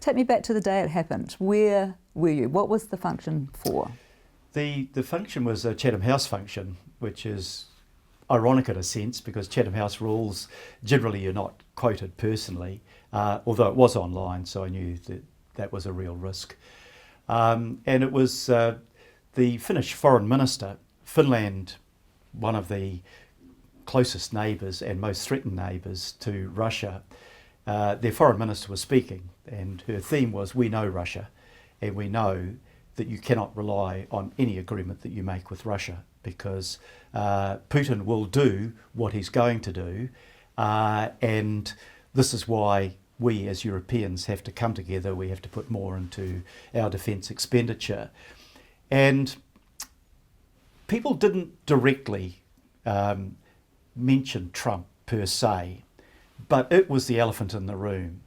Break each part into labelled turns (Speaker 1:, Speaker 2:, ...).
Speaker 1: Take me back to the day it happened. Where were you? What was the function for?
Speaker 2: The function was a Chatham House function, which is ironic in a sense because Chatham House rules, generally you're not quoted personally, although it was online, so I knew that that was a real risk. And it was the Finnish foreign minister, Finland, one of the closest neighbours and most threatened neighbours to Russia. Their foreign minister was speaking, and her theme was, we know Russia, and we know that you cannot rely on any agreement that you make with Russia because Putin will do what he's going to do, and this is why we as Europeans have to come together. We have to put more into our defence expenditure. And people didn't directly mention Trump per se, but it was the elephant in the room.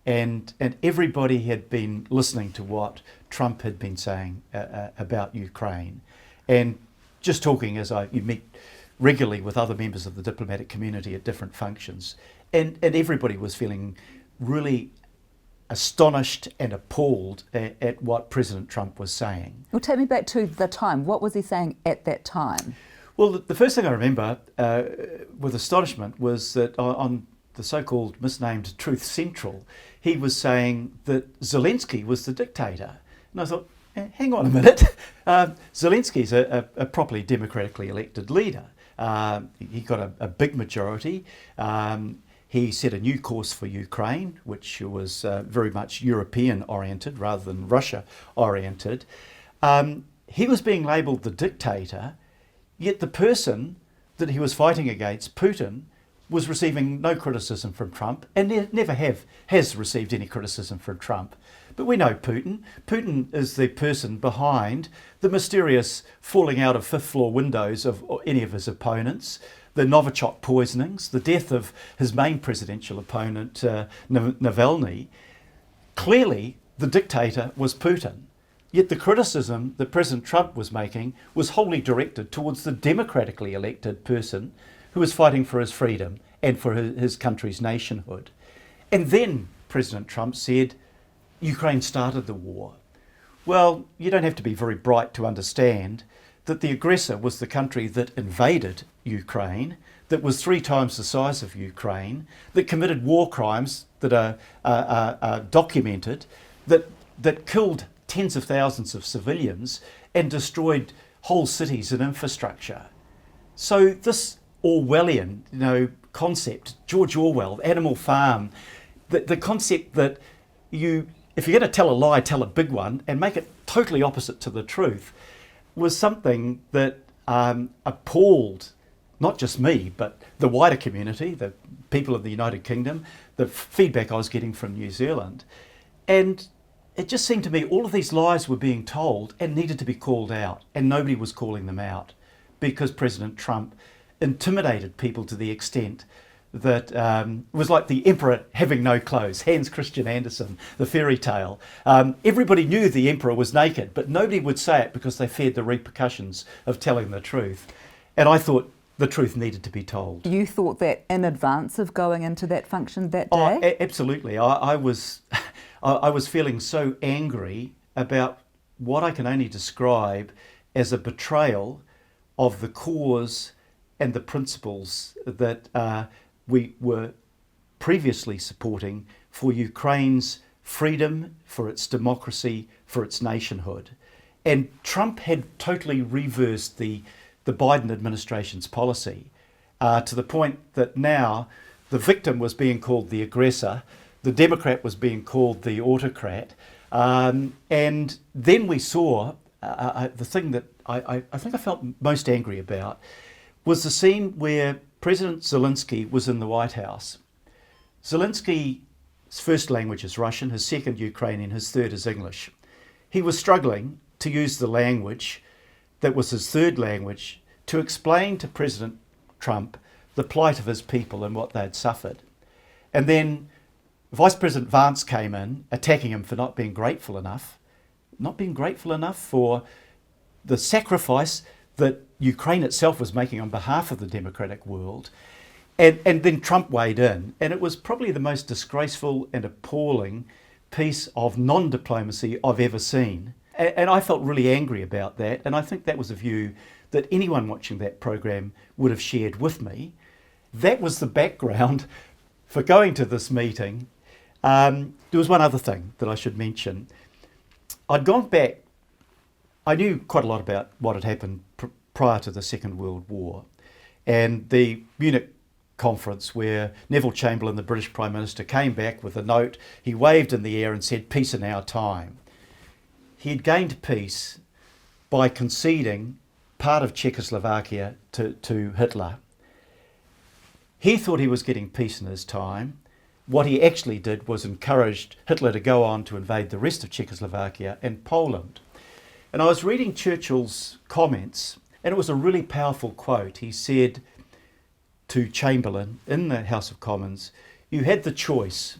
Speaker 2: And everybody had been listening to what Trump had been saying about Ukraine. And just talking as you meet regularly with other members of the diplomatic community at different functions. And everybody was feeling really astonished and appalled at what President Trump was saying.
Speaker 1: Well, take me back to the time. What was he saying at that time?
Speaker 2: Well, the first thing I remember with astonishment was that on the so-called misnamed Truth Central, he was saying that Zelensky was the dictator. And I thought, hang on a minute, Zelensky's a properly democratically elected leader. He got a big majority. He set a new course for Ukraine, which was very much European-oriented rather than Russia-oriented. He was being labelled the dictator, yet the person that he was fighting against, Putin, was receiving no criticism from Trump and never has received any criticism from Trump. But we know Putin. Putin is the person behind the mysterious falling out of fifth floor windows of any of his opponents, the Novichok poisonings, the death of his main presidential opponent, Navalny. Clearly, the dictator was Putin. Yet the criticism that President Trump was making was wholly directed towards the democratically elected person who was fighting for his freedom and for his country's nationhood. And then President Trump said, Ukraine started the war. Well, you don't have to be very bright to understand that the aggressor was the country that invaded Ukraine, that was 3 times the size of Ukraine, that committed war crimes that are documented, that killed tens of thousands of civilians and destroyed whole cities and infrastructure. So this Orwellian, concept, George Orwell, Animal Farm, the concept that if you're going to tell a lie, tell a big one and make it totally opposite to the truth, was something that appalled not just me, but the wider community, the people of the United Kingdom, the feedback I was getting from New Zealand. And it just seemed to me all of these lies were being told and needed to be called out, and nobody was calling them out because President Trump intimidated people to the extent that it was like the emperor having no clothes, Hans Christian Andersen, the fairy tale. Everybody knew the emperor was naked, but nobody would say it because they feared the repercussions of telling the truth. And I thought the truth needed to be told.
Speaker 1: You thought that in advance of going into that function that day?
Speaker 2: Oh, absolutely. I was feeling so angry about what I can only describe as a betrayal of the cause and the principles that we were previously supporting for Ukraine's freedom, for its democracy, for its nationhood. And Trump had totally reversed the Biden administration's policy to the point that now the victim was being called the aggressor, the Democrat was being called the autocrat, and then we saw the thing that I think I felt most angry about was the scene where President Zelensky was in the White House. Zelensky's first language is Russian, his second Ukrainian, his third is English. He was struggling to use the language that was his third language to explain to President Trump the plight of his people and what they'd suffered. And then Vice President Vance came in, attacking him for not being grateful enough for the sacrifice that Ukraine itself was making on behalf of the democratic world. And then Trump weighed in, and it was probably the most disgraceful and appalling piece of non-diplomacy I've ever seen. And I felt really angry about that, and I think that was a view that anyone watching that program would have shared with me. That was the background for going to this meeting. There was one other thing that I should mention. I'd gone back, I knew quite a lot about what had happened prior to the Second World War, and the Munich conference where Neville Chamberlain, the British Prime Minister, came back with a note. He waved in the air and said, "Peace in our time." He had gained peace by conceding part of Czechoslovakia to Hitler. He thought he was getting peace in his time. What he actually did was encouraged Hitler to go on to invade the rest of Czechoslovakia and Poland. And I was reading Churchill's comments, and it was a really powerful quote. He said to Chamberlain in the House of Commons, "You had the choice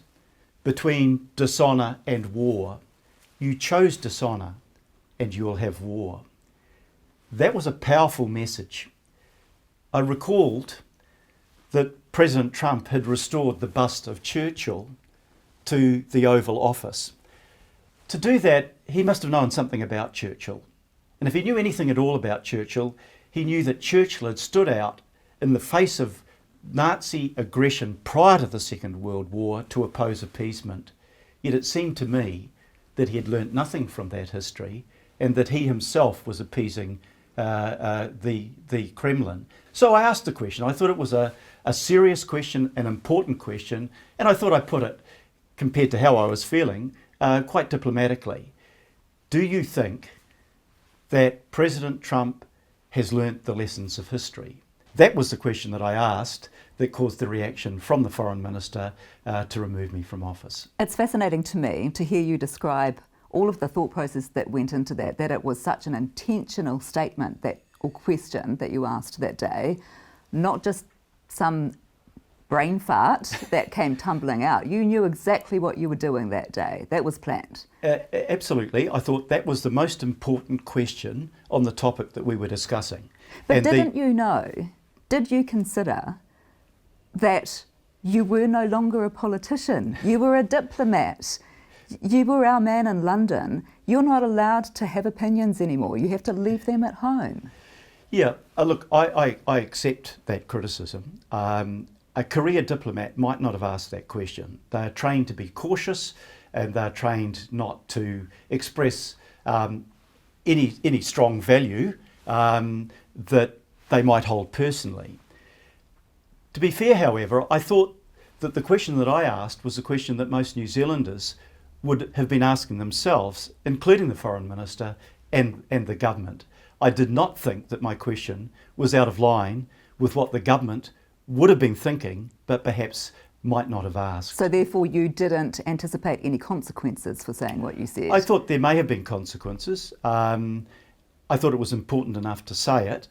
Speaker 2: between dishonour and war. You chose dishonour, and you will have war." That was a powerful message. I recalled that President Trump had restored the bust of Churchill to the Oval Office. To do that, he must have known something about Churchill. And if he knew anything at all about Churchill, he knew that Churchill had stood out in the face of Nazi aggression prior to the Second World War to oppose appeasement. Yet it seemed to me that he had learnt nothing from that history, and that he himself was appeasing the Kremlin. So I asked the question. I thought it was a serious question, an important question, and I thought I put it, compared to how I was feeling, quite diplomatically. Do you think that President Trump has learnt the lessons of history? That was the question that I asked that caused the reaction from the Foreign Minister to remove me from office.
Speaker 1: It's fascinating to me to hear you describe all of the thought process that went into that it was such an intentional statement or question that you asked that day, not just some brain fart that came tumbling out. You knew exactly what you were doing that day. That was planned.
Speaker 2: Absolutely. I thought that was the most important question on the topic that we were discussing.
Speaker 1: But did you consider that you were no longer a politician? You were a diplomat. You were our man in London. You're not allowed to have opinions anymore. You have to leave them at home.
Speaker 2: Yeah, look, I accept that criticism. A career diplomat might not have asked that question. They're trained to be cautious, and they're trained not to express any strong value that they might hold personally. To be fair, however, I thought that the question that I asked was a question that most New Zealanders would have been asking themselves, including the Foreign Minister and the government. I did not think that my question was out of line with what the government would have been thinking, but perhaps might not have asked.
Speaker 1: So therefore you didn't anticipate any consequences for saying what you said?
Speaker 2: I thought there may have been consequences. I thought it was important enough to say it,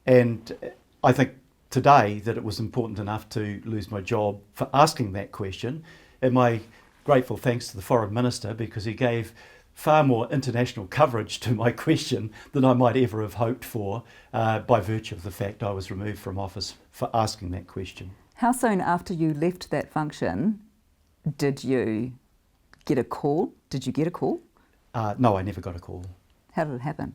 Speaker 2: and I think today that it was important enough to lose my job for asking that question. And my grateful thanks to the Foreign Minister, because he gave far more international coverage to my question than I might ever have hoped for, by virtue of the fact I was removed from office for asking that question.
Speaker 1: How soon after you left that function did you get a call? Did you get a call?
Speaker 2: No, I never got a call.
Speaker 1: How did it happen?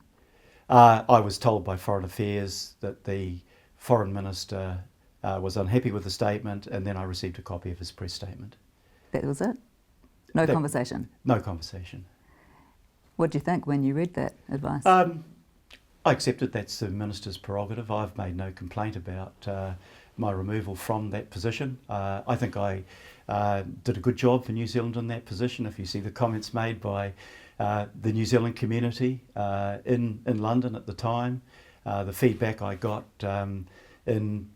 Speaker 2: I was told by Foreign Affairs that the Foreign Minister was unhappy with the statement, and then I received a copy of his press statement.
Speaker 1: That was it? No conversation? No
Speaker 2: conversation.
Speaker 1: What did you think when you read that advice?
Speaker 2: I accepted that's the Minister's prerogative. I've made no complaint about my removal from that position. I think I did a good job for New Zealand in that position. If you see the comments made by the New Zealand community in London at the time, the feedback I got in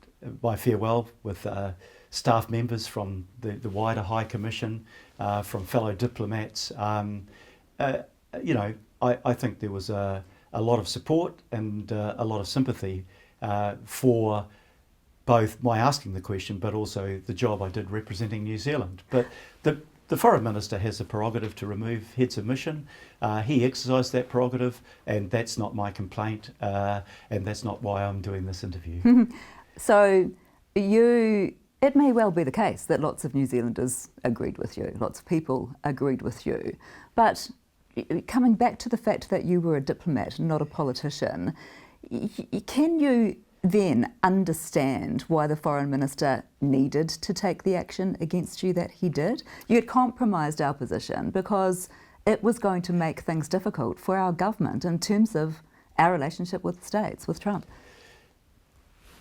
Speaker 2: my farewell with staff members from the wider High Commission, from fellow diplomats, I think there was a lot of support and a lot of sympathy for both my asking the question, but also the job I did representing New Zealand. But the Foreign Minister has a prerogative to remove heads of mission. He exercised that prerogative, and that's not my complaint, and that's not why I'm doing this interview.
Speaker 1: So you it may well be the case that lots of New Zealanders agreed with you, lots of people agreed with you. But coming back to the fact that you were a diplomat, not a politician, can you then understand why the Foreign Minister needed to take the action against you that he did? You had compromised our position because it was going to make things difficult for our government in terms of our relationship with the States, with Trump.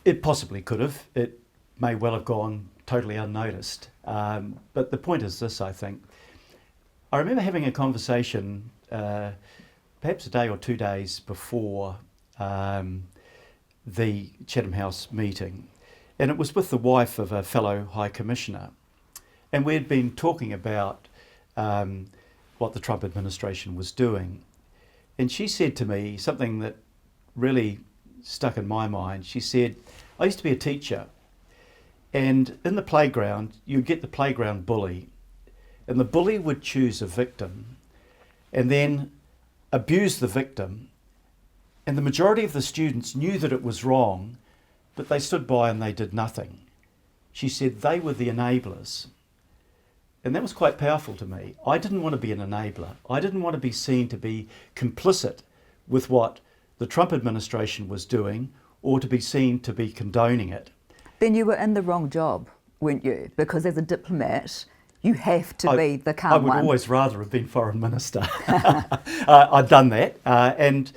Speaker 2: It possibly could have. It may well have gone totally unnoticed. But the point is this, I think. I remember having a conversation perhaps a day or 2 days before the Chatham House meeting, and it was with the wife of a fellow High Commissioner, and we had been talking about what the Trump administration was doing, and she said to me something that really stuck in my mind. She said, I used to be a teacher, and in the playground you'd get the playground bully, and the bully would choose a victim and then abuse the victim. And the majority of the students knew that it was wrong, but they stood by and they did nothing. She said they were the enablers. And that was quite powerful to me. I didn't want to be an enabler. I didn't want to be seen to be complicit with what the Trump administration was doing or to be seen to be condoning it.
Speaker 1: Then you were in the wrong job, weren't you? Because as a diplomat, you have to be the calm one.
Speaker 2: I would always rather have been Foreign Minister. I'd done that. And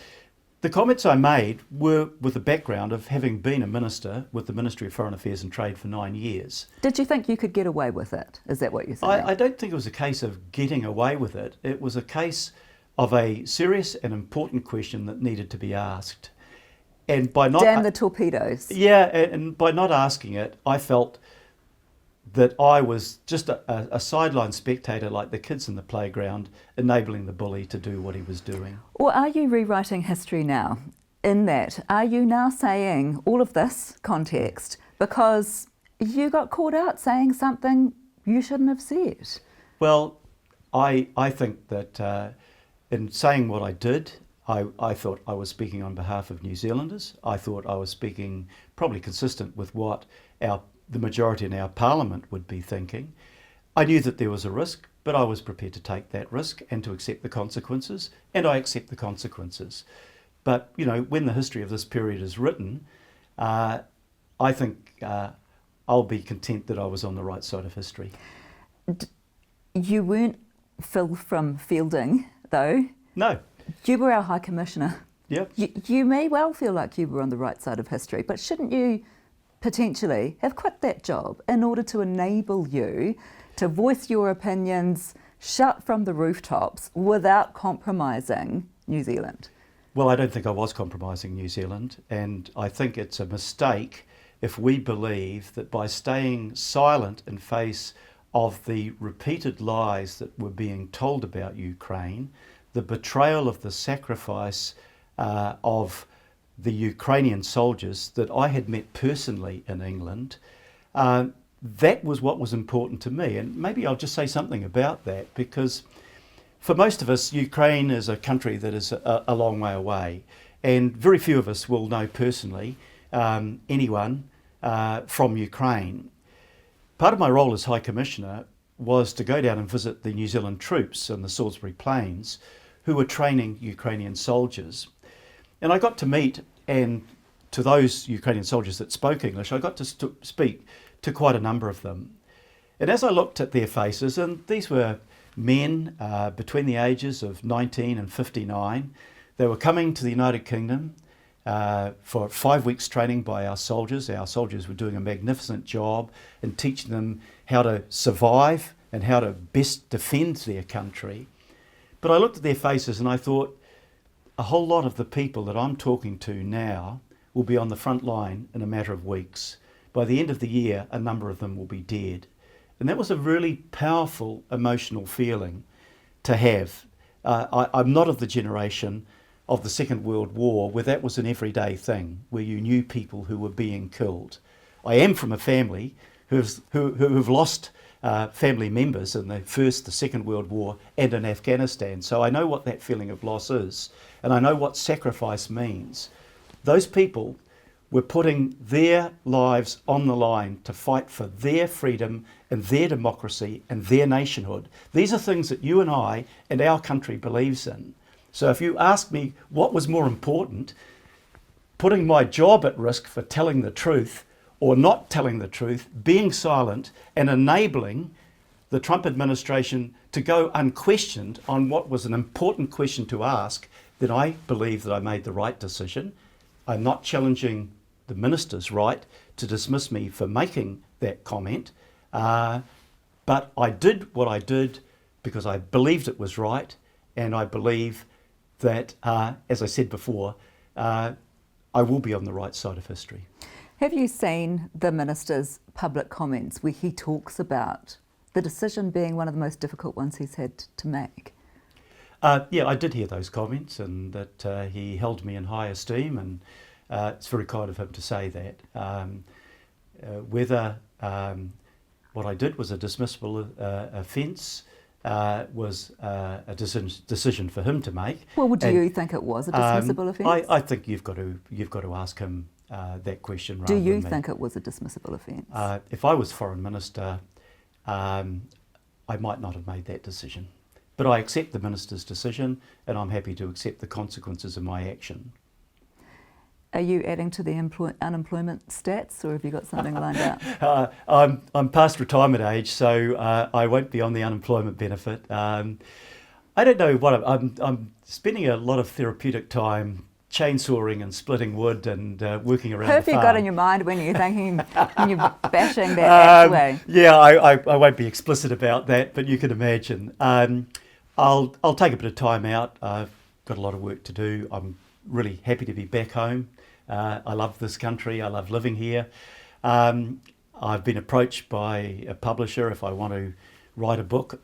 Speaker 2: the comments I made were with the background of having been a minister with the Ministry of Foreign Affairs and Trade for 9 years.
Speaker 1: Did you think you could get away with it? Is that what you're saying?
Speaker 2: I don't think it was a case of getting away with it. It was a case of a serious and important question that needed to be asked. And by not...
Speaker 1: Damn the torpedoes.
Speaker 2: Yeah, and by not asking it, I felt that I was just a sideline spectator like the kids in the playground, enabling the bully to do what he was doing.
Speaker 1: Or are you rewriting history now? In that, are you now saying all of this context because you got caught out saying something you shouldn't have said?
Speaker 2: Well, I think that in saying what I did, I thought I was speaking on behalf of New Zealanders. I thought I was speaking probably consistent with what the majority in our parliament would be thinking. I knew that there was a risk, but I was prepared to take that risk and to accept the consequences, and I accept the consequences. But, you know, when the history of this period is written, I think I'll be content that I was on the right side of history.
Speaker 1: You weren't Phil from Fielding, though.
Speaker 2: No.
Speaker 1: You were our High Commissioner.
Speaker 2: Yep.
Speaker 1: You may well feel like you were on the right side of history, but shouldn't you potentially have quit that job in order to enable you to voice your opinions, shout from the rooftops without compromising New Zealand?
Speaker 2: Well, I don't think I was compromising New Zealand, and I think it's a mistake if we believe that by staying silent in face of the repeated lies that were being told about Ukraine, the betrayal of the sacrifice of the Ukrainian soldiers that I had met personally in England, that was what was important to me. And maybe I'll just say something about that, because for most of us, Ukraine is a country that is a long way away, and very few of us will know personally anyone from Ukraine. Part of my role as High Commissioner was to go down and visit the New Zealand troops in the Salisbury Plains who were training Ukrainian soldiers. And I got to meet, and to those Ukrainian soldiers that spoke English, I got to speak to quite a number of them. And as I looked at their faces, and these were men between the ages of 19 and 59, they were coming to the United Kingdom for 5 weeks training by our soldiers. Our soldiers were doing a magnificent job in teaching them how to survive and how to best defend their country. But I looked at their faces and I thought, a whole lot of the people that I'm talking to now will be on the front line in a matter of weeks. By the end of the year, a number of them will be dead. And that was a really powerful emotional feeling to have. I'm not of the generation of the Second World War where that was an everyday thing, where you knew people who were being killed. I am from a family who have lost family members in the First, the Second World War and in Afghanistan. So I know what that feeling of loss is, and I know what sacrifice means. Those people were putting their lives on the line to fight for their freedom and their democracy and their nationhood. These are things that you and I and our country believes in. So if you ask me what was more important, putting my job at risk for telling the truth or not telling the truth, being silent and enabling the Trump administration to go unquestioned on what was an important question to ask, then I believe that I made the right decision. I'm not challenging the minister's right to dismiss me for making that comment, but I did what I did because I believed it was right, and I believe that, as I said before, I will be on the right side of history.
Speaker 1: Have you seen the minister's public comments where he talks about the decision being one of the most difficult ones he's had to make?
Speaker 2: Yeah, I did hear those comments, and that he held me in high esteem, and it's very kind of him to say that. Whether what I did was a dismissible offence was a decision for him to make.
Speaker 1: Well, do you think it was a dismissible offence?
Speaker 2: I think you've got to ask him that question.
Speaker 1: Do you think it was a dismissible offence?
Speaker 2: If I was Foreign Minister, I might not have made that decision. But I accept the minister's decision, and I'm happy to accept the consequences of my action.
Speaker 1: Are you adding to the unemployment stats, or have you got something lined up?
Speaker 2: I'm past retirement age, so I won't be on the unemployment benefit. I don't know what I'm spending a lot of therapeutic time chainsawing and splitting wood and working around
Speaker 1: Who have
Speaker 2: the
Speaker 1: you
Speaker 2: farm.
Speaker 1: got in your mind when you're thinking, when you're bashing that way?
Speaker 2: Yeah, I won't be explicit about that, but you can imagine. I'll take a bit of time out. I've got a lot of work to do. I'm really happy to be back home. I love this country. I love living here. I've been approached by a publisher if I want to write a book.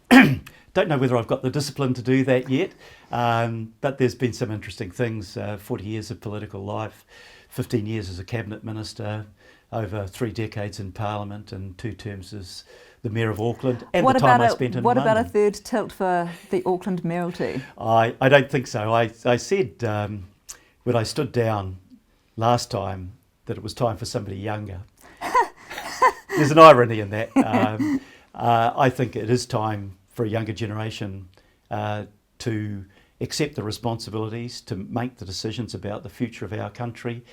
Speaker 2: Don't know whether I've got the discipline to do that yet, but there's been some interesting things. 40 years of political life, 15 years as a cabinet minister, over 3 decades in Parliament, and 2 terms as the Mayor of Auckland, and the time I spent in London.
Speaker 1: What about a third tilt for the Auckland mayoralty?
Speaker 2: I don't think so. I said when I stood down last time that it was time for somebody younger. There's an irony in that. I think it is time for a younger generation to accept the responsibilities, to make the decisions about the future of our country.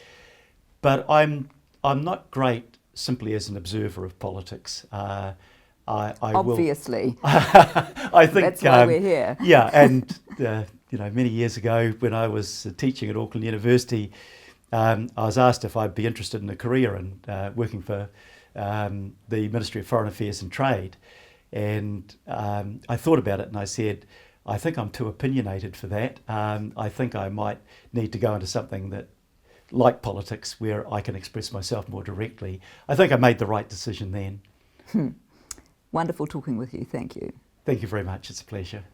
Speaker 2: But I'm not great simply as an observer of politics.
Speaker 1: Obviously.
Speaker 2: I think
Speaker 1: that's why we're here.
Speaker 2: Yeah, and many years ago when I was teaching at Auckland University, I was asked if I'd be interested in a career in working for the Ministry of Foreign Affairs and Trade. And I thought about it and I said, I think I'm too opinionated for that. I think I might need to go into something that, like politics, where I can express myself more directly. I think I made the right decision then.
Speaker 1: Wonderful talking with you. Thank you.
Speaker 2: Thank you very much. It's a pleasure.